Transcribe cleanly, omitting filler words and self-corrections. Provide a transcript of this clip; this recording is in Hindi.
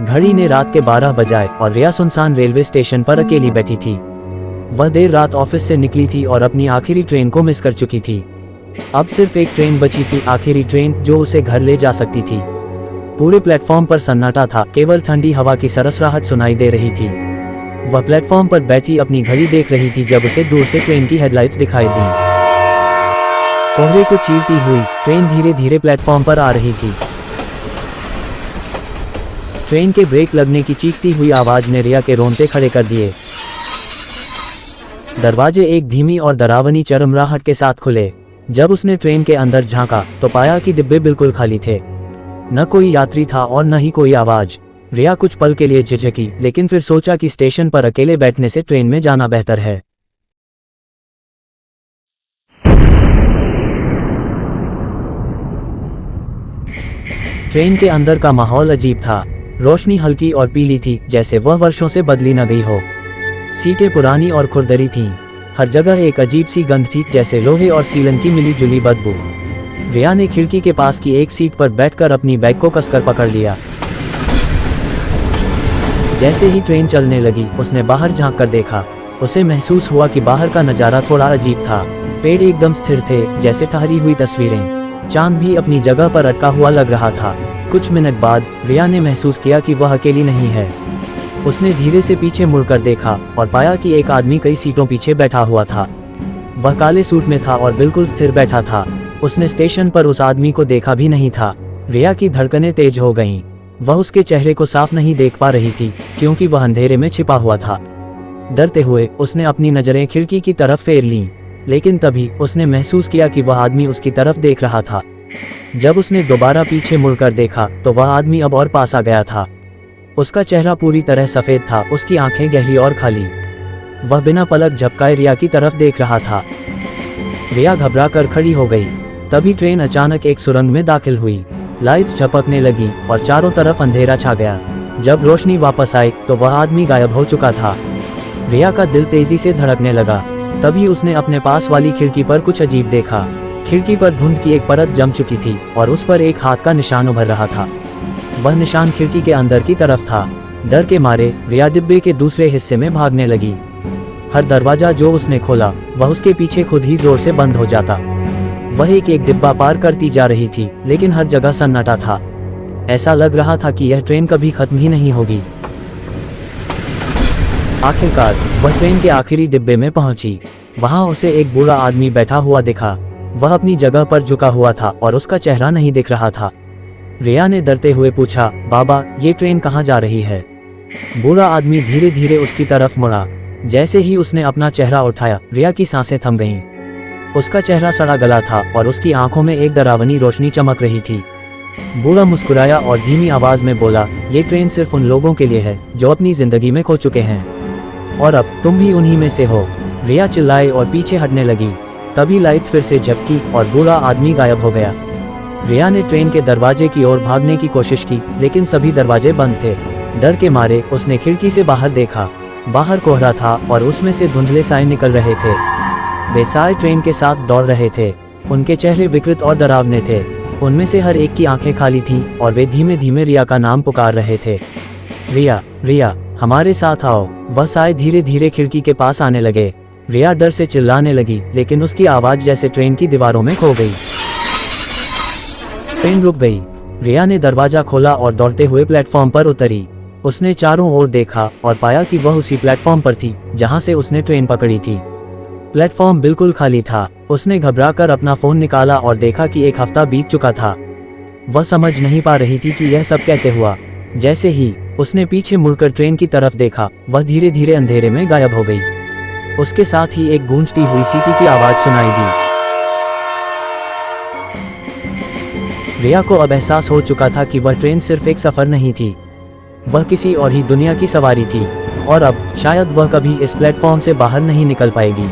घड़ी ने रात के 12 बजाए और रिया सुनसान रेलवे स्टेशन पर अकेली बैठी थी। वह देर रात ऑफिस से निकली थी और अपनी आखिरी ट्रेन को मिस कर चुकी थी। अब सिर्फ एक ट्रेन बची थी, आखिरी ट्रेन जो उसे घर ले जा सकती थी। पूरे प्लेटफॉर्म पर सन्नाटा था, केवल ठंडी हवा की सरसराहट सुनाई दे रही थी। वह प्लेटफॉर्म पर बैठी अपनी घड़ी देख रही थी जब उसे दूर से ट्रेन की हेडलाइट्स दिखाई दी। कोहरे को चीरती हुई ट्रेन धीरे धीरे प्लेटफॉर्म पर आ रही थी। ट्रेन के ब्रेक लगने की चीखती हुई आवाज ने रिया के रोंगटे खड़े कर दिए। दरवाजे एक धीमी और डरावनी चरमराहट के साथ खुले। जब उसने ट्रेन के अंदर झांका तो पाया कि डिब्बे बिल्कुल खाली थे। न कोई यात्री था और न ही कोई आवाज। रिया कुछ पल के लिए झिझकी, लेकिन फिर सोचा कि स्टेशन पर अकेले बैठने से ट्रेन में जाना बेहतर है। ट्रेन के अंदर का माहौल अजीब था। रोशनी हल्की और पीली थी, जैसे वह वर्षों से बदली न गई हो। सीटें पुरानी और खुरदरी थीं। हर जगह एक अजीब सी गंध थी, जैसे लोहे और सीलन की मिली जुली बदबू। रिया ने खिड़की के पास की एक सीट पर बैठकर अपनी बैग को कसकर पकड़ लिया। जैसे ही ट्रेन चलने लगी, उसने बाहर झांक कर देखा। उसे महसूस हुआ कि बाहर का नज़ारा थोड़ा अजीब था। पेड़ एकदम स्थिर थे, जैसे ठहरी हुई तस्वीरें। चांद भी अपनी जगह पर अटका हुआ लग रहा था। कुछ मिनट बाद रिया ने महसूस किया कि वह अकेली नहीं है। उसने धीरे से पीछे मुड़कर देखा और पाया कि एक आदमी कई सीटों पीछे बैठा हुआ था। वह काले सूट में था और बिल्कुल स्थिर बैठा था। उसने स्टेशन पर उस आदमी को देखा भी नहीं था। रिया की धड़कनें तेज हो गईं। वह उसके चेहरे को साफ नहीं देख पा रही थी, क्योंकि वह अंधेरे में छिपा हुआ था। डरते हुए उसने अपनी नजरें खिड़की की तरफ फेर लीं, लेकिन तभी उसने महसूस किया कि वह आदमी उसकी तरफ देख रहा था। जब उसने दोबारा पीछे मुड़कर देखा तो वह आदमी अब और पास आ गया था। उसका चेहरा पूरी तरह सफेद था, उसकी आंखें गहरी और खाली। वह बिना पलक झपकाए रिया की तरफ देख रहा था। रिया घबरा कर खड़ी हो गई। तभी ट्रेन अचानक एक सुरंग में दाखिल हुई। लाइट्स झपकने लगी और चारों तरफ अंधेरा छा गया। जब रोशनी वापस आई तो वह आदमी गायब हो चुका था। रिया का दिल तेजी से धड़कने लगा। तभी उसने अपने पास वाली खिड़की पर कुछ अजीब देखा। खिड़की पर धुंध की एक परत जम चुकी थी और उस पर एक हाथ का निशान उभर रहा था। वह निशान खिड़की के अंदर की तरफ था। डर के मारे रिया डिब्बे के दूसरे हिस्से में भागने लगी। हर दरवाजा जो उसने खोला वह उसके पीछे खुद ही जोर से बंद हो जाता। वह एक एक डिब्बा पार करती जा रही थी, लेकिन हर जगह सन्नाटा था। ऐसा लग रहा था कि यह ट्रेन कभी खत्म ही नहीं होगी। आखिरकार वह ट्रेन के आखिरी डिब्बे में पहुंची। वहां उसे एक बूढ़ा आदमी बैठा हुआ दिखा। वह अपनी जगह पर झुका हुआ था और उसका चेहरा नहीं दिख रहा था। रिया ने डरते हुए पूछा, बाबा, ये ट्रेन कहाँ जा रही है? बूढ़ा आदमी धीरे धीरे उसकी तरफ मुड़ा। जैसे ही उसने अपना चेहरा उठाया, रिया की सांसें थम गईं। उसका चेहरा सड़ा गला था और उसकी आंखों में एक डरावनी रोशनी चमक रही थी। बूढ़ा मुस्कुराया और धीमी आवाज में बोला, ये ट्रेन सिर्फ उन लोगों के लिए है जो अपनी जिंदगी में खो चुके हैं, और अब तुम भी उन्हीं में से हो। रिया चिल्लाई और पीछे हटने लगी। तभी लाइट्स फिर से झपकी और बूढ़ा आदमी गायब हो गया। रिया ने ट्रेन के दरवाजे की ओर भागने की कोशिश की, लेकिन सभी दरवाजे बंद थे। डर के मारे उसने खिड़की से बाहर देखा। बाहर कोहरा था और उसमें से धुंधले साए निकल रहे थे। वे साए ट्रेन के साथ दौड़ रहे थे। उनके चेहरे विकृत और डरावने थे। उनमें से हर एक की आंखें खाली थीं और वे धीमे धीमे रिया का नाम पुकार रहे थे। रिया, रिया, हमारे साथ आओ। वह साए धीरे धीरे खिड़की के पास आने लगे। रिया डर से चिल्लाने लगी, लेकिन उसकी आवाज जैसे ट्रेन की दीवारों में खो गई। ट्रेन रुक गई। रिया ने दरवाजा खोला और दौड़ते हुए प्लेटफॉर्म पर उतरी। उसने चारों ओर देखा और पाया कि वह उसी प्लेटफॉर्म पर थी जहां से उसने ट्रेन पकड़ी थी। प्लेटफॉर्म बिल्कुल खाली था। उसने घबराकर अपना फोन निकाला और देखा कि एक हफ्ता बीत चुका था। वह समझ नहीं पा रही थी कि यह सब कैसे हुआ। जैसे ही उसने पीछे मुड़कर ट्रेन की तरफ देखा, वह धीरे धीरे अंधेरे में गायब हो गई। उसके साथ ही एक गूंजती हुई सीटी की आवाज सुनाई दी। रिया को अब एहसास हो चुका था कि वह ट्रेन सिर्फ एक सफर नहीं थी, वह किसी और ही दुनिया की सवारी थी, और अब शायद वह कभी इस प्लेटफॉर्म से बाहर नहीं निकल पाएगी।